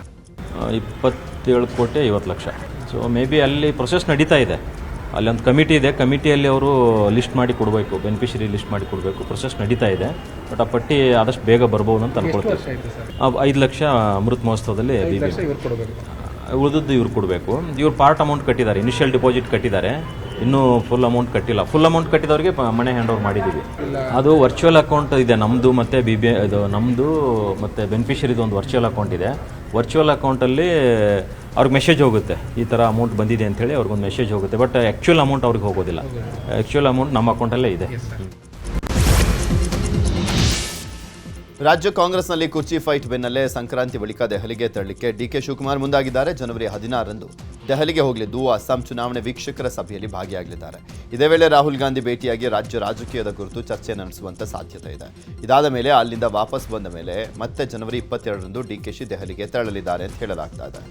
27 ಕೋಟಿ 50 ಲಕ್ಷ. ಸೊ ಮೇ ಬಿ ಅಲ್ಲಿ ಪ್ರೊಸೆಸ್ ನಡೀತಾ ಇದೆ. ಅಲ್ಲಿ ಒಂದು ಕಮಿಟಿ ಇದೆ, ಕಮಿಟಿಯಲ್ಲಿ ಅವರು ಲಿಸ್ಟ್ ಮಾಡಿ ಕೊಡಬೇಕು, ಬೆನಿಫಿಷರಿ ಲಿಸ್ಟ್ ಮಾಡಿ ಕೊಡಬೇಕು. ಪ್ರೊಸೆಸ್ ನಡೀತಾ ಇದೆ. ಬಟ್ ಆ ಪಟ್ಟಿ ಆದಷ್ಟು ಬೇಗ ಬರ್ಬೋದು ಅಂತ ಅನ್ಕೊಳ್ತೀವಿ. 5 ಲಕ್ಷ ಅಮೃತ್ ಮಹೋತ್ಸವದಲ್ಲಿ ಉಳಿದದ್ದು ಇವ್ರು ಕೊಡಬೇಕು. ಇವ್ರು ಪಾರ್ಟ್ ಅಮೌಂಟ್ ಕಟ್ಟಿದ್ದಾರೆ, ಇನಿಷಿಯಲ್ ಡಿಪಾಸಿಟ್ ಕಟ್ಟಿದ್ದಾರೆ, ಇನ್ನೂ ಫುಲ್ ಅಮೌಂಟ್ ಕಟ್ಟಿಲ್ಲ. ಫುಲ್ ಅಮೌಂಟ್ ಕಟ್ಟಿದವ್ರಿಗೆ ಮನೆ ಹ್ಯಾಂಡ್ ಓವರ್ ಮಾಡಿದ್ದೀವಿ. ಅದು ವರ್ಚುವಲ್ ಅಕೌಂಟ್ ಇದೆ ನಮ್ಮದು, ಮತ್ತು ಇದು ನಮ್ಮದು ಮತ್ತು ಬೆನಿಫಿಷರಿದು ಒಂದು ವರ್ಚುವಲ್ ಅಕೌಂಟ್ ಇದೆ. ವರ್ಚುವಲ್ ಅಕೌಂಟಲ್ಲಿ ಅವ್ರಿಗೆ ಮೆಸೇಜ್ ಹೋಗುತ್ತೆ, ಈ ಥರ ಅಮೌಂಟ್ ಬಂದಿದೆ ಅಂಥೇಳಿ ಅವ್ರಿಗೊಂದು ಮೆಸೇಜ್ ಹೋಗುತ್ತೆ. ಬಟ್ ಆ್ಯಕ್ಚುಯಲ್ ಅಮೌಂಟ್ ಅವ್ರಿಗೆ ಹೋಗೋದಿಲ್ಲ. ಆ್ಯಕ್ಚುಯಲ್ ಅಮೌಂಟ್ ನಮ್ಮ ಅಕೌಂಟಲ್ಲೇ ಇದೆ. ರಾಜ್ಯ ಕಾಂಗ್ರೆಸ್ನಲ್ಲಿ ಕುರ್ಚಿ ಫೈಟ್ ಬೆನ್ನಲ್ಲೇ ಸಂಕ್ರಾಂತಿ ಬಳಿಕ ದೆಹಲಿಗೆ ತೆರಳಿಕ್ಕೆ DK ಶಿವಕುಮಾರ್ ಮುಂದಾಗಿದ್ದಾರೆ. ಜನವರಿ 16ರಂದು ದೆಹಲಿಗೆ ಹೋಗಲಿದ್ದು ಅಸ್ಸಾಂ ಚುನಾವಣೆ ವೀಕ್ಷಕರ ಸಭೆಯಲ್ಲಿ ಭಾಗಿಯಾಗಲಿದ್ದಾರೆ. ಇದೇ ವೇಳೆ ರಾಹುಲ್ ಗಾಂಧಿ ಭೇಟಿಯಾಗಿ ರಾಜ್ಯ ರಾಜಕೀಯದ ಕುರಿತು ಚರ್ಚೆ ನಡೆಸುವಂತ ಸಾಧ್ಯತೆ ಇದೆ. ಇದಾದ ಮೇಲೆ ಅಲ್ಲಿಂದ ವಾಪಸ್ ಬಂದ ಮೇಲೆ ಮತ್ತೆ ಜನವರಿ 22ರಂದು DKಶಿ ದೆಹಲಿಗೆ ತೆರಳಲಿದ್ದಾರೆ ಅಂತ ಹೇಳಲಾಗ್ತಾ ಇದೆ.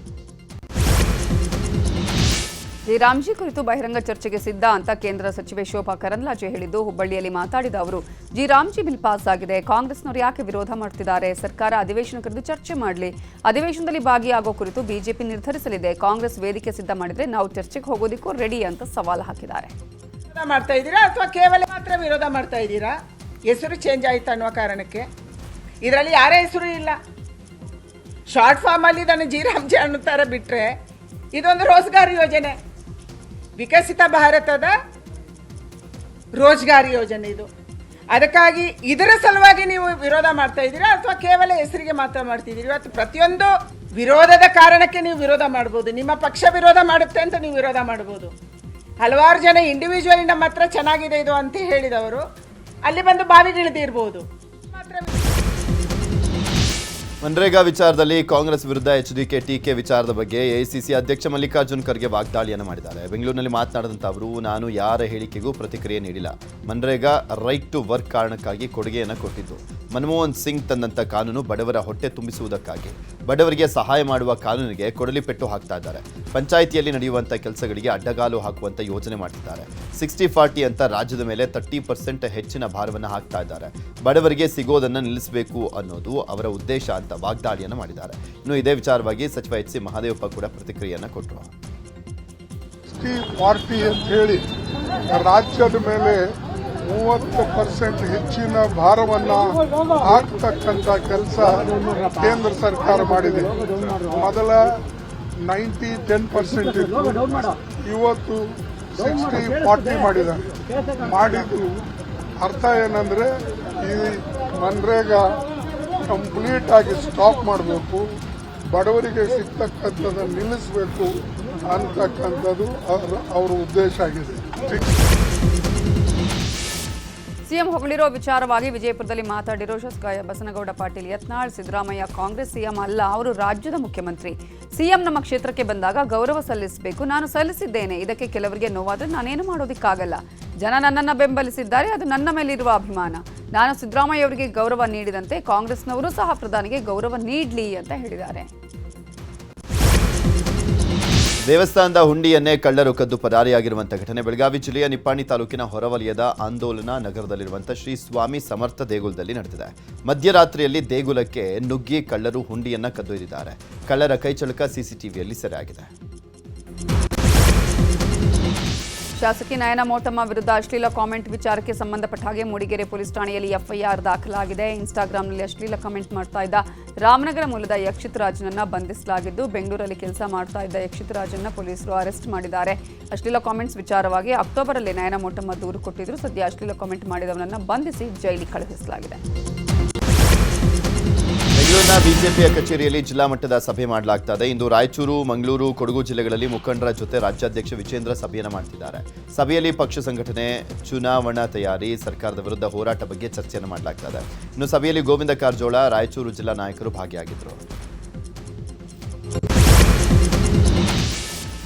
ರಾಮ್ಜಿ ಕುರಿತು ಬಹಿರಂಗ ಚರ್ಚೆಗೆ ಸಿದ್ಧ ಅಂತ ಕೇಂದ್ರ ಸಚಿವೆ ಶೋಭಾ ಕರಂದ್ಲಾಜೆ ಹೇಳಿದ್ದು, ಹುಬ್ಬಳ್ಳಿಯಲ್ಲಿ ಮಾತಾಡಿದ ಅವರು, ರಾಮ್ಜಿ ಬಿಲ್ ಪಾಸ್ ಆಗಿದೆ, ಕಾಂಗ್ರೆಸ್ನವರು ಯಾಕೆ ವಿರೋಧ ಮಾಡ್ತಿದ್ದಾರೆ? ಸರ್ಕಾರ ಅಧಿವೇಶನ ಕರೆದು ಚರ್ಚೆ ಮಾಡಲಿ, ಅಧಿವೇಶನದಲ್ಲಿ ಭಾಗಿಯಾಗೋ ಕುರಿತು ಬಿಜೆಪಿ ನಿರ್ಧರಿಸಲಿದೆ. ಕಾಂಗ್ರೆಸ್ ವೇದಿಕೆ ಸಿದ್ಧ ಮಾಡಿದ್ರೆ ನಾವು ಚರ್ಚೆಗೆ ಹೋಗೋದಕ್ಕೂ ರೆಡಿ ಅಂತ ಸವಾಲು ಹಾಕಿದ್ದಾರೆ. ಮಾಡ್ತಾ ಇದ್ದೀರಾ ಅಥವಾ ಕೇವಲ ಮಾತ್ರ ವಿರೋಧ ಮಾಡ್ತಾ ಇದ್ದೀರಾ? ಹೆಸರು ಚೇಂಜ್ ಆಯ್ತು ಅನ್ನುವ ಕಾರಣಕ್ಕೆ ಇದರಲ್ಲಿ ಯಾರ ಹೆಸರು ಇಲ್ಲ. ಶಾರ್ಟ್ ಫಾರ್ಮ್ ಅಲ್ಲಿ ಇದನ್ನು ರಾಮ್ಜಿ ಅನ್ನುತ್ತಾರೆ ಬಿಟ್ರೆ, ಇದೊಂದು ರೋಜ್ಗಾರ್ ಯೋಜನೆ, ವಿಕಸಿತ ಭಾರತದ ರೋಜ್ಗಾರಿ ಯೋಜನೆ ಇದು. ಅದಕ್ಕಾಗಿ ಇದರ ಸಲುವಾಗಿ ನೀವು ವಿರೋಧ ಮಾಡ್ತಾ ಇದ್ದೀರಾ ಅಥವಾ ಕೇವಲ ಹೆಸರಿಗೆ ಮಾತ್ರ ಮಾಡ್ತಿದ್ದೀರಿ? ಇವತ್ತು ಪ್ರತಿಯೊಂದು ವಿರೋಧದ ಕಾರಣಕ್ಕೆ ನೀವು ವಿರೋಧ ಮಾಡ್ಬೋದು. ನಿಮ್ಮ ಪಕ್ಷ ವಿರೋಧ ಮಾಡುತ್ತೆ ಅಂತ ನೀವು ವಿರೋಧ ಮಾಡ್ಬೋದು. ಹಲವಾರು ಜನ ಇಂಡಿವಿಜುವಲಿ ನಮ್ಮ ಹತ್ರ ಚೆನ್ನಾಗಿದೆ ಇದು ಅಂತ ಹೇಳಿದವರು ಅಲ್ಲಿ ಬಂದು ಬಾವಿಗಿಳಿದಿರ್ಬೋದು. ಮನ್ರೇಗಾ ವಿಚಾರದಲ್ಲಿ ಕಾಂಗ್ರೆಸ್ ವಿರುದ್ಧ ಎಚ್ಡಿಕೆ ಟೀಕೆ ವಿಚಾರದ ಬಗ್ಗೆ ಎಐಸಿಸಿ ಅಧ್ಯಕ್ಷ ಮಲ್ಲಿಕಾರ್ಜುನ್ ಖರ್ಗೆ ವಾಗ್ದಾಳಿಯನ್ನು ಮಾಡಿದ್ದಾರೆ. ಬೆಂಗಳೂರಿನಲ್ಲಿ ಮಾತನಾಡಿದಂಥ ಅವರು, ನಾನು ಯಾರ ಹೇಳಿಕೆಗೂ ಪ್ರತಿಕ್ರಿಯೆ ನೀಡಿಲ್ಲ. ಮನ್ರೇಗಾ ರೈಟ್ ಟು ವರ್ಕ್ ಕಾರಣಕ್ಕಾಗಿ ಕೊಡುಗೆಯನ್ನು ಕೊಟ್ಟಿದ್ದು. ಮನಮೋಹನ್ ಸಿಂಗ್ ತಂದಂಥ ಕಾನೂನು ಬಡವರ ಹೊಟ್ಟೆ ತುಂಬಿಸುವುದಕ್ಕಾಗಿ, ಬಡವರಿಗೆ ಸಹಾಯ ಮಾಡುವ ಕಾನೂನಿಗೆ ಕೊಡಲಿ ಪೆಟ್ಟು ಹಾಕ್ತಾ ಇದ್ದಾರೆ. ಪಂಚಾಯಿತಿಯಲ್ಲಿ ನಡೆಯುವಂಥ ಕೆಲಸಗಳಿಗೆ ಅಡ್ಡಗಾಲು ಹಾಕುವಂಥ ಯೋಜನೆ ಮಾಡ್ತಿದ್ದಾರೆ. 60-40 ಅಂತ ರಾಜ್ಯದ ಮೇಲೆ 30% ಹೆಚ್ಚಿನ ಭಾರವನ್ನು ಹಾಕ್ತಾ ಇದ್ದಾರೆ. ಬಡವರಿಗೆ ಸಿಗೋದನ್ನು ನಿಲ್ಲಿಸಬೇಕು ಅನ್ನೋದು ಅವರ ಉದ್ದೇಶ ಅಂತ ವಾಗ್ದಾಳಿಯನ್ನು ಮಾಡಿದ್ದಾರೆ. ಇನ್ನು ಇದೇ ವಿಚಾರವಾಗಿ ಸಚಿವ ಎಚ್ ಸಿ ಮಹದೇವಪ್ಪ ಕೂಡ ಪ್ರತಿಕ್ರಿಯೆಯನ್ನು ಕೊಟ್ಟರು. 60-40 ಅಂತ ಹೇಳಿ ರಾಜ್ಯದ ಮೇಲೆ 30% ಹೆಚ್ಚಿನ ಭಾರವನ್ನು ಹಾಕ್ತಕ್ಕಂಥ ಕೆಲಸ ಕೇಂದ್ರ ಸರ್ಕಾರ ಮಾಡಿದೆ. ಮೊದಲ 90-10% ಇತ್ತು, ಇವತ್ತು 60-40 ಮಾಡಿದ್ದು ಅರ್ಥ ಏನಂದ್ರೆ ಈ ಮನ್ರೇಗಾ ಕಂಪ್ಲೀಟ್ ಆಗಿ ಸ್ಟಾಪ್ ಮಾಡಬೇಕು, ಬಡವರಿಗೆ ಸಿಗ್ತಕ್ಕಂಥದ್ದನ್ನು ನಿಲ್ಲಿಸಬೇಕು ಅಂತಕ್ಕಂಥದ್ದು ಅವರ ಉದ್ದೇಶ ಆಗಿದೆ. ಸಿಎಂ ಹೊಗಳಿರೋ ವಿಚಾರವಾಗಿ ವಿಜಯಪುರದಲ್ಲಿ ಮಾತಾಡಿರೋ ಶಾಸಕ ಬಸನಗೌಡ ಪಾಟೀಲ್ ಯತ್ನಾಳ್, ಸಿದ್ದರಾಮಯ್ಯ ಕಾಂಗ್ರೆಸ್ ಸಿಎಂ ಅಲ್ಲ, ಅವರು ರಾಜ್ಯದ ಮುಖ್ಯಮಂತ್ರಿ. ಸಿಎಂ ನಮ್ಮ ಕ್ಷೇತ್ರಕ್ಕೆ ಬಂದಾಗ ಗೌರವ ಸಲ್ಲಿಸಬೇಕು, ನಾನು ಸಲ್ಲಿಸಿದ್ದೇನೆ. ಇದಕ್ಕೆ ಕೆಲವರಿಗೆ ನೋವಾದರೆ ನಾನೇನು ಮಾಡೋದಕ್ಕಾಗಲ್ಲ. ಜನ ನನ್ನನ್ನು ಬೆಂಬಲಿಸಿದ್ದಾರೆ, ಅದು ನನ್ನ ಮೇಲಿರುವ ಅಭಿಮಾನ. ನಾನು ಸಿದ್ದರಾಮಯ್ಯ ಅವರಿಗೆ ಗೌರವ ನೀಡಿದಂತೆ ಕಾಂಗ್ರೆಸ್ನವರು ಸಹ ಪ್ರಧಾನಿಗೆ ಗೌರವ ನೀಡಲಿ ಅಂತ ಹೇಳಿದ್ದಾರೆ. ದೇವಸ್ಥಾನದ ಹುಂಡಿಯನ್ನೇ ಕಳ್ಳರು ಕದ್ದು ಪರಾರಿಯಾಗಿರುವಂಥ ಘಟನೆ ಬೆಳಗಾವಿ ಜಿಲ್ಲೆಯ ನಿಪ್ಪಾಣಿ ತಾಲೂಕಿನ ಹೊರವಲಯದ ಆಂದೋಲನ ನಗರದಲ್ಲಿರುವಂಥ ಶ್ರೀ ಸ್ವಾಮಿ ಸಮರ್ಥ ದೇಗುಲದಲ್ಲಿ ನಡೆದಿದೆ. ಮಧ್ಯರಾತ್ರಿಯಲ್ಲಿ ದೇಗುಲಕ್ಕೆ ನುಗ್ಗಿ ಕಳ್ಳರು ಹುಂಡಿಯನ್ನ ಕದ್ದೊಯ್ದಿದ್ದಾರೆ. ಕಳ್ಳರ ಕೈಚಳಕ ಸಿಸಿಟಿವಿಯಲ್ಲಿ ಸೆರೆಯಾಗಿದೆ. ಶಾಸಕಿ ನಯನ ಮೋಟಮ್ಮ ವಿರುದ್ಧ ಅಶ್ಲೀಲ ಕಾಮೆಂಟ್ ವಿಚಾರಕ್ಕೆ ಸಂಬಂಧಪಟ್ಟ ಹಾಗೆ ಮೂಡಿಗೆರೆ ಪೊಲೀಸ್ ಠಾಣೆಯಲ್ಲಿ ಎಫ್ಐಆರ್ ದಾಖಲಾಗಿದೆ. ಇನ್ಸ್ಟಾಗ್ರಾಂನಲ್ಲಿ ಅಶ್ಲೀಲ ಕಾಮೆಂಟ್ ಮಾಡ್ತಾ ಇದ್ದ ರಾಮನಗರ ಮೂಲದ ಯಕ್ಷಿತ್ ರಾಜ್ನನ್ನ ಬಂಧಿಸಲಾಗಿದ್ದು, ಬೆಂಗಳೂರಲ್ಲಿ ಕೆಲಸ ಮಾಡ್ತಾ ಇದ್ದ ಯಕ್ಷಿತ್ ರಾಜನ್ನ ಪೊಲೀಸರು ಅರೆಸ್ಟ್ ಮಾಡಿದ್ದಾರೆ. ಅಶ್ಲೀಲ ಕಾಮೆಂಟ್ಸ್ ವಿಚಾರವಾಗಿ ಅಕ್ಟೋಬರಲ್ಲಿ ನಯನ ಮೋಟಮ್ಮ ದೂರು ಕೊಟ್ಟಿದ್ರು. ಸದ್ಯ ಅಶ್ಲೀಲ ಕಾಮೆಂಟ್ ಮಾಡಿದವನನ್ನ ಬಂಧಿಸಿ ಜೈಲಿಗೆ ಕಳುಹಿಸಲಾಗಿದೆ. ಬೆಂಗಳೂರಿನ ಬಿಜೆಪಿಯ ಕಚೇರಿಯಲ್ಲಿ ಜಿಲ್ಲಾ ಮಟ್ಟದ ಸಭೆ ಮಾಡಲಾಗ್ತಾ ಇದೆ. ಇಂದು ರಾಯಚೂರು, ಮಂಗಳೂರು, ಕೊಡಗು ಜಿಲ್ಲೆಗಳಲ್ಲಿ ಮುಖಂಡರ ಜೊತೆ ರಾಜ್ಯಾಧ್ಯಕ್ಷ ವಿಜೇಂದ್ರ ಸಭೆಯನ್ನು ಮಾಡ್ತಿದ್ದಾರೆ. ಸಭೆಯಲ್ಲಿ ಪಕ್ಷ ಸಂಘಟನೆ, ಚುನಾವಣಾ ತಯಾರಿ, ಸರ್ಕಾರದ ವಿರುದ್ಧ ಹೋರಾಟ ಬಗ್ಗೆ ಚರ್ಚೆಯನ್ನು ಮಾಡಲಾಗ್ತಾ ಇದೆ. ಇನ್ನು ಸಭೆಯಲ್ಲಿ ಗೋವಿಂದ ಕಾರಜೋಳ, ರಾಯಚೂರು ಜಿಲ್ಲಾ ನಾಯಕರು ಭಾಗಿಯಾಗಿದ್ದರು.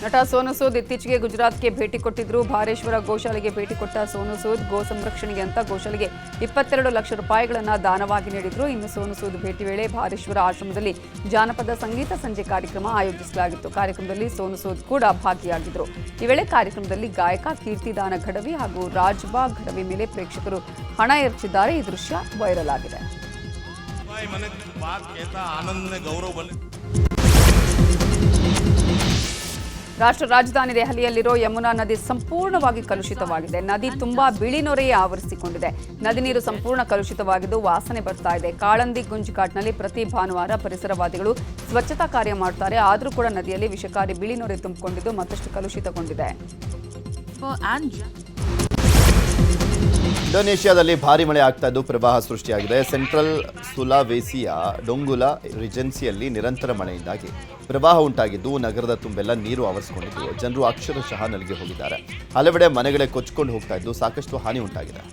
ನಟ ಸೋನು ಸೂದ್ ಇತ್ತೀಚೆಗೆ ಗುಜರಾತ್ಗೆ ಭೇಟಿ ಕೊಟ್ಟಿದ್ರು. ಭಾರೇಶ್ವರ ಗೋಶಾಲೆಗೆ ಭೇಟಿ ಕೊಟ್ಟ ಸೋನು ಸೂದ್ ಗೋ ಸಂರಕ್ಷಣೆಗೆ ಅಂತ ಗೋಶಾಲೆಗೆ 22 ಲಕ್ಷ ರೂಪಾಯಿಗಳನ್ನು ದಾನವಾಗಿ ನೀಡಿದ್ರು. ಇನ್ನು ಸೋನು ಸೂದ್ ಭೇಟಿ ವೇಳೆ ಭಾರೇಶ್ವರ ಆಶ್ರಮದಲ್ಲಿ ಜಾನಪದ ಸಂಗೀತ ಸಂಜೆ ಕಾರ್ಯಕ್ರಮ ಆಯೋಜಿಸಲಾಗಿತ್ತು. ಕಾರ್ಯಕ್ರಮದಲ್ಲಿ ಸೋನು ಸೂದ್ ಕೂಡ ಭಾಗಿಯಾಗಿದ್ರು. ಈ ವೇಳೆ ಕಾರ್ಯಕ್ರಮದಲ್ಲಿ ಗಾಯಕ ಕೀರ್ತಿದಾನ ಘಡವಿ ಹಾಗೂ ರಾಜ್ಬಾಗ್ ಘಡವಿ ಮೇಲೆ ಪ್ರೇಕ್ಷಕರು ಹಣ ಎರಚಿದ್ದಾರೆ. ಈ ದೃಶ್ಯ ವೈರಲ್ ಆಗಿದೆ. ರಾಷ್ಟ್ರ ರಾಜಧಾನಿ ದೆಹಲಿಯಲ್ಲಿರೋ ಯಮುನಾ ನದಿ ಸಂಪೂರ್ಣವಾಗಿ ಕಲುಷಿತವಾಗಿದೆ. ನದಿ ತುಂಬಾ ಬಿಳಿ ನೊರೆಯೇ ಆವರಿಸಿಕೊಂಡಿದೆ. ನದಿ ನೀರು ಸಂಪೂರ್ಣ ಕಲುಷಿತವಾಗಿದ್ದು ವಾಸನೆ ಬರ್ತಾ ಇದೆ. ಕಾಳಂದಿ ಗುಂಜ್ ಘಾಟ್ನಲ್ಲಿ ಪ್ರತಿ ಭಾನುವಾರ ಪರಿಸರವಾದಿಗಳು ಸ್ವಚ್ಛತಾ ಕಾರ್ಯ ಮಾಡ್ತಾರೆ. ಆದರೂ ಕೂಡ ನದಿಯಲ್ಲಿ ವಿಷಕಾರಿ ಬಿಳಿ ನೊರೆ ತುಂಬಿಕೊಂಡಿದ್ದು ಮತ್ತಷ್ಟು ಕಲುಷಿತಗೊಂಡಿದೆ. ಇಂಡೋನೇಷ್ಯಾದಲ್ಲಿ ಭಾರಿ ಮಳೆ ಆಗ್ತಾ ಇದ್ದು ಪ್ರವಾಹ ಸೃಷ್ಟಿಯಾಗಿದೆ. ಸೆಂಟ್ರಲ್ ಸುಲಾವೇಸಿಯ ಡೊಂಗುಲಾ ರಿಜೆನ್ಸಿಯಲ್ಲಿ ನಿರಂತರ ಮಳೆಯಿಂದಾಗಿ ಪ್ರವಾಹ ಉಂಟಾಗಿದ್ದು ನಗರದ ತುಂಬೆಲ್ಲ ನೀರು ಆವರಿಸಿಕೊಂಡಿದ್ದು ಜನರು ಅಕ್ಷರಶಃ ನಲಿಗೆ ಹೋಗಿದ್ದಾರೆ. ಹಲವೆಡೆ ಮನೆಗಳೇ ಕೊಚ್ಚಿಕೊಂಡು ಹೋಗ್ತಾ ಇದ್ದು ಸಾಕಷ್ಟು ಹಾನಿ ಉಂಟಾಗಿದೆ.